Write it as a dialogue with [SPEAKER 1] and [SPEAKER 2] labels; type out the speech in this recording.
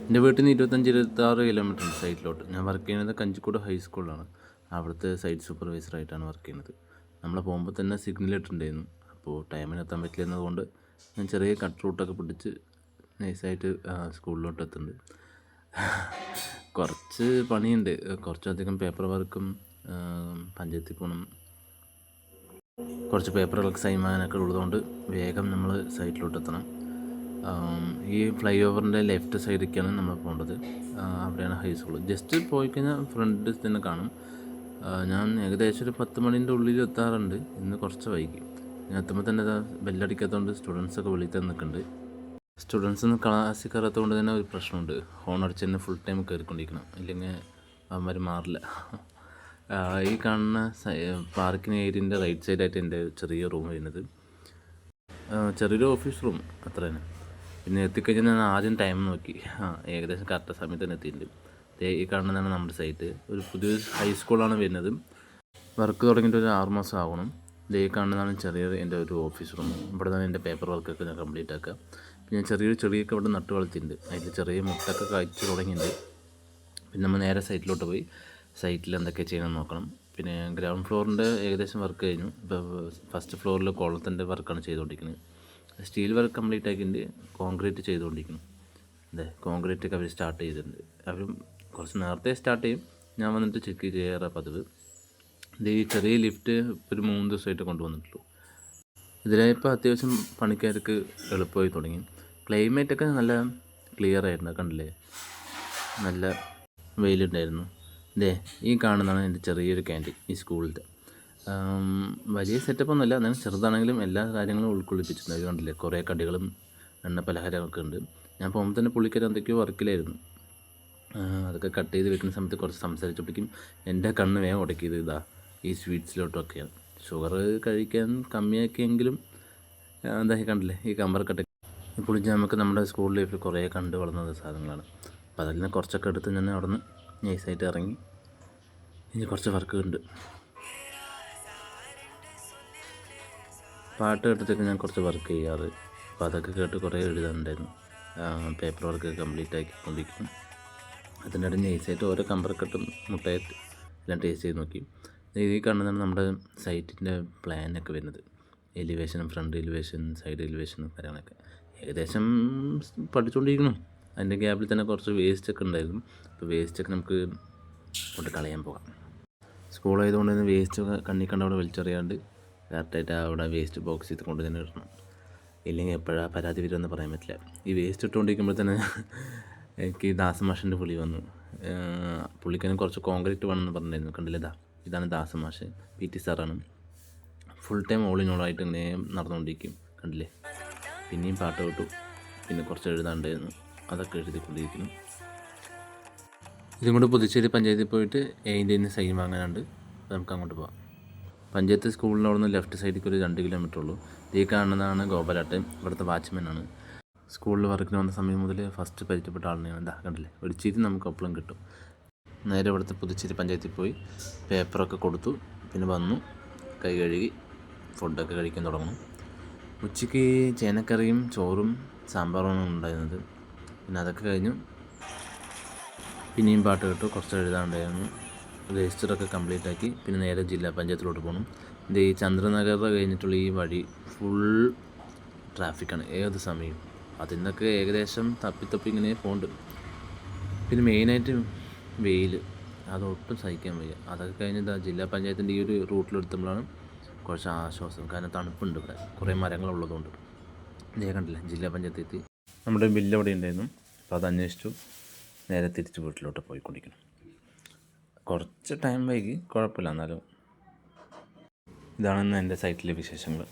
[SPEAKER 1] എൻ്റെ വീട്ടിൽ നിന്ന് 25-26 കിലോമീറ്റർ ഉണ്ട് സൈറ്റിലോട്ട്. ഞാൻ വർക്ക് ചെയ്യുന്നത് കഞ്ചിക്കോട് ഹൈസ്കൂളിലാണ്. അവിടുത്തെ സൈറ്റ് സൂപ്പർവൈസറായിട്ടാണ് വർക്ക് ചെയ്യുന്നത്. നമ്മളെ പോകുമ്പോൾ തന്നെ സിഗ്നൽ ഇട്ടിട്ടുണ്ടായിരുന്നു. അപ്പോൾ ടൈമിനെത്താൻ പറ്റില്ല എന്നതുകൊണ്ട് ഞാൻ ചെറിയ കട്ട് റൂട്ടൊക്കെ പിടിച്ച് നൈസായിട്ട് സ്കൂളിലോട്ട് എത്തുന്നുണ്ട്. കുറച്ച് പണിയുണ്ട്, കുറച്ചധികം പേപ്പർ വർക്കും, പഞ്ചായത്തിൽ പോകണം, കുറച്ച് പേപ്പറുകളൊക്കെ സൈൻ ചെയ്യാനൊക്കെ ഉള്ളതുകൊണ്ട് വേഗം നമ്മൾ സൈറ്റിലോട്ട് എത്തണം. ഈ ഫ്ലൈ ഓവറിൻ്റെ ലെഫ്റ്റ് സൈഡിലേക്കാണ് നമ്മൾ പോകേണ്ടത്. അവിടെയാണ് ഹൈസ്കൂൾ. ജസ്റ്റ് പോയി കഴിഞ്ഞാൽ ഫ്രണ്ട് തന്നെ കാണും. ഞാൻ ഏകദേശം ഒരു 10 മണിൻ്റെ ഉള്ളിൽ എത്താറുണ്ട്. ഇന്ന് കുറച്ച് വൈകി. ഞാൻ എത്തുമ്പോൾ തന്നെ ബെല്ലടിക്കാത്തതുകൊണ്ട് സ്റ്റുഡൻസൊക്കെ വെളിയിൽ തന്നെ നിൽക്കുന്നുണ്ട്. സ്റ്റുഡൻസ് ഒന്നും ക്ലാസ്സിൽ കയറാത്തതുകൊണ്ട് തന്നെ ഒരു പ്രശ്നമുണ്ട്. ഹോൺ അടിച്ച് തന്നെ ഫുൾ ടൈം കയറിക്കൊണ്ടിരിക്കണം, ഇല്ലെങ്കിൽ അവന്മാർ മാറില്ല. ഈ കാണുന്ന പാർക്കിംഗ് ഏരിയൻ്റെ റൈറ്റ് സൈഡായിട്ട് എൻ്റെ ചെറിയ റൂം വരുന്നത്. ചെറിയൊരു ഓഫീസ് റൂം അത്ര തന്നെ. പിന്നെ എത്തിക്കഴിഞ്ഞാൽ ഞാൻ ആദ്യം ടൈം നോക്കി. ഏകദേശം കറക്റ്റ് സമയത്ത് തന്നെ എത്തിയിട്ടുണ്ട്. ഈ കാണുന്നതാണ് നമ്മുടെ സൈറ്റ്. ഒരു പുതിയ ഹൈസ്കൂളാണ് വരുന്നത്. വർക്ക് തുടങ്ങിയിട്ട് ഒരു 6 മാസം ആവണം. ഈ കാണുന്നതാണ് എൻ്റെ ഒരു ഓഫീസ് റൂം. ഇവിടെ തന്നെ എൻ്റെ പേപ്പർ വർക്കൊക്കെ ഞാൻ കംപ്ലീറ്റ് ആക്കുക. പിന്നെ ചെറിയൊരു ചെടിയൊക്കെ ഇവിടെ നട്ട് വളർത്തിയിട്ടുണ്ട്. അതിൽ ചെറിയ മുട്ടൊക്കെ കായ്ച്ച് തുടങ്ങിയിട്ടുണ്ട്. പിന്നെ നമ്മൾ നേരെ സൈറ്റിലോട്ട് പോയി സൈറ്റിൽ എന്തൊക്കെ ചെയ്യണം നോക്കണം. പിന്നെ ഗ്രൗണ്ട് ഫ്ലോറിൻ്റെ ഏകദേശം വർക്ക് കഴിഞ്ഞു. ഇപ്പോൾ ഫസ്റ്റ് ഫ്ലോറിൽ കോളത്തിൻ്റെ വർക്കാണ് ചെയ്തുകൊണ്ടിരിക്കുന്നത്. സ്റ്റീൽ വർക്ക് കംപ്ലീറ്റ് ആക്കിയിട്ട് കോൺക്രീറ്റ് ചെയ്തുകൊണ്ടിരിക്കുന്നു. കോൺക്രീറ്റ് ഒക്കെ അവർ സ്റ്റാർട്ട് ചെയ്തിട്ടുണ്ട്. അവരും കുറച്ച് നേരത്തെ സ്റ്റാർട്ട് ചെയ്യും. ഞാൻ വന്നിട്ട് ചെക്ക് ചെയ്യാറ് പതിവ്. ഈ ചെറിയ ലിഫ്റ്റ് ഒരു 3 ദിവസമായിട്ട് കൊണ്ടുവന്നിട്ടുള്ളൂ. ഇതിലിപ്പോൾ അത്യാവശ്യം പണിക്കാർക്ക് എളുപ്പമായി തുടങ്ങി. ക്ലൈമറ്റൊക്കെ നല്ല ക്ലിയർ ആയിരുന്നു, കണ്ടില്ലേ, നല്ല വെയിലുണ്ടായിരുന്നു. ഈ കാണുന്നതാണ് എൻ്റെ ചെറിയൊരു ക്യാൻറ്റീൻ ഈ സ്കൂളിൻ്റെ. വലിയ സെറ്റപ്പൊന്നുമല്ല, എന്നാൽ ചെറുതാണെങ്കിലും എല്ലാ കാര്യങ്ങളും ഉൾക്കൊള്ളിപ്പിച്ചിട്ടുണ്ട്. അത് കണ്ടില്ലേ, കുറേ കടികളും എണ്ണ പലഹാരമൊക്കെ ഉണ്ട്. ഞാൻ പോകുമ്പോൾ തന്നെ പുള്ളിക്കാർ എന്തൊക്കെയോ വർക്കിലായിരുന്നു. അതൊക്കെ കട്ട് ചെയ്ത് വെക്കുന്ന സമയത്ത് കുറച്ച് സംസാരിച്ചപ്പോഴേക്കും എൻ്റെ കണ്ണ് വേഗം ഉടക്കിയത് ഈ സ്വീറ്റ്സിലോട്ടൊക്കെയാണ്. ഷുഗർ കഴിക്കാൻ കമ്മിയാക്കിയെങ്കിലും കണ്ടില്ലേ, ഈ കമ്പർക്കട്ട ഈ പുളിജാമൊക്കെ നമ്മുടെ സ്കൂൾ ലൈഫിൽ കുറേ കണ്ട് വളർന്ന സാധനങ്ങളാണ്. അപ്പോൾ അതിൽ നിന്ന് കുറച്ചൊക്കെ എടുത്ത് ഞാൻ അവിടെ നിന്ന് നൈസായിട്ട് ഇറങ്ങി. ഇനി കുറച്ച് വർക്ക് ഉണ്ട്. പാട്ട് കേട്ടിട്ടൊക്കെ ഞാൻ കുറച്ച് വർക്ക് ചെയ്യാറ്. അപ്പോൾ അതൊക്കെ കേട്ട് കുറേ എഴുതാനുണ്ടായിരുന്നു. പേപ്പർ വർക്ക് കംപ്ലീറ്റ് ആക്കിക്കൊണ്ടിരിക്കുന്നു. അതിൻ്റെ ഇടയിൽ നൈസായിട്ട് ഓരോ കമ്പർക്കട്ടും മുട്ടയായിട്ട് എല്ലാം ടേസ്റ്റ് ചെയ്ത് നോക്കി. ഈ കാണുന്നതാണ് നമ്മുടെ സൈറ്റിൻ്റെ പ്ലാനൊക്കെ വരുന്നത്. എലിവേഷനും ഫ്രണ്ട് എലിവേഷൻ, സൈഡ് എലിവേഷനും കാര്യങ്ങളൊക്കെ ഏകദേശം പഠിച്ചുകൊണ്ടിരിക്കണം. അതിൻ്റെ ഗ്യാപ്പിൽ തന്നെ കുറച്ച് വേസ്റ്റൊക്കെ ഉണ്ടായിരുന്നു. അപ്പോൾ വേസ്റ്റൊക്കെ നമുക്ക് കൊണ്ട് കളയാൻ പോകാം. സ്കൂളായതുകൊണ്ട് തന്നെ വേസ്റ്റൊക്കെ കണ്ണി കണ്ട അവിടെ വലിച്ചെറിയാണ്ട് കറക്റ്റായിട്ട് അവിടെ വേസ്റ്റ് ബോക്സിൽ കൊണ്ട് തന്നെ ഇടണം. ഇല്ലെങ്കിൽ എപ്പോഴാണ് പരാതി വരുമെന്ന് പറയാൻ പറ്റില്ല. ഈ വേസ്റ്റ് ഇട്ടുകൊണ്ടിരിക്കുമ്പോൾ തന്നെ എനിക്ക് ദാസമാഷിൻ്റെ വിളി വന്നു. പുള്ളിക്കാരൻ കുറച്ച് കോൺക്രീറ്റ് വേണമെന്ന് പറഞ്ഞിരുന്നു. കണ്ടില്ലേ, ഇതാണ് ദാസമാഷ്, PT സാറാണ്. Full time all in all ആയിട്ട് ഇങ്ങനെ നടന്നുകൊണ്ടിരിക്കും. കണ്ടില്ലേ, പിന്നെയും പാട്ട് കേട്ടു. പിന്നെ കുറച്ച് എഴുതാണ്ടായിരുന്നു, അതൊക്കെ എഴുതിക്കൊണ്ടിരിക്കുന്നു. ഇതും കൊണ്ട് പുതുച്ചേരി പഞ്ചായത്തിൽ പോയിട്ട് അതിൻ്റെ സൈൻ വാങ്ങാനുണ്ട്. നമുക്ക് അങ്ങോട്ട് പോകാം. പഞ്ചായത്ത് സ്കൂളിൻ്റെ അവിടെ നിന്ന് ലെഫ്റ്റ് സൈഡിലേക്ക് ഒരു 2 കിലോമീറ്റർ ഉള്ളൂ. ഈ കാണുന്നതാണ് ഗോപാലാട്ടൻ, ഇവിടുത്തെ വാച്ച്മാനാണ്. സ്കൂളിൽ വർക്കിന് വന്ന സമയം മുതൽ ഫസ്റ്റ് പരിചയപ്പെട്ട ആളിനെയാണ്. കണ്ടില്ലേ, ഒരു ചിരി നമുക്ക് ഒപ്പളും കിട്ടും. നേരെ ഇവിടുത്തെ പുതുച്ചേരി പഞ്ചായത്തിൽ പോയി പേപ്പറൊക്കെ കൊടുത്തു. പിന്നെ വന്നു, കൈ കഴുകി ഫുഡൊക്കെ കഴിക്കാൻ തുടങ്ങും. ഉച്ചയ്ക്ക് ചേനക്കറിയും ചോറും സാമ്പാറുമാണ് ഉണ്ടായിരുന്നത്. പിന്നെ അതൊക്കെ കഴിഞ്ഞു. പിന്നെയും പാട്ട് കേട്ടു, കുറച്ച് എഴുതാനുണ്ടായിരുന്നു. രജിസ്റ്ററൊക്കെ കംപ്ലീറ്റ് ആക്കി. പിന്നെ നേരെ ജില്ലാ പഞ്ചായത്തിലോട്ട് പോകണം. ഈ ചന്ദ്രനഗർ കഴിഞ്ഞിട്ടുള്ള ഈ വഴി ഫുൾ ട്രാഫിക്കാണ് ഏത് സമയവും. അതിന്നൊക്കെ ഏകദേശം തപ്പി ഇങ്ങനെ പോകുന്നുണ്ട്. പിന്നെ മെയിനായിട്ട് വെയിൽ, അതൊട്ടും സഹിക്കാൻ വയ്യ. അതൊക്കെ കഴിഞ്ഞ് ജില്ലാ പഞ്ചായത്തിൻ്റെ ഈ ഒരു റൂട്ടിലെടുത്തുമ്പോഴാണ് കുറച്ച് ആശ്വാസം. കാരണം തണുപ്പുണ്ട് ഇവിടെ, കുറേ മരങ്ങളുള്ളതുകൊണ്ട്. കണ്ടില്ല, ജില്ലാ പഞ്ചായത്ത് എത്തി. നമ്മുടെ ബില്ല് അവിടെ ഉണ്ടായിരുന്നു. അപ്പോൾ അത് അന്വേഷിച്ചു നേരെ തിരിച്ച് വീട്ടിലോട്ട് പോയിക്കൊണ്ടിരിക്കണം. കുറച്ച് ടൈം വൈകി, കുഴപ്പമില്ല. എന്നാലും ഇതാണ് എൻ്റെ സൈറ്റിലെ വിശേഷങ്ങൾ.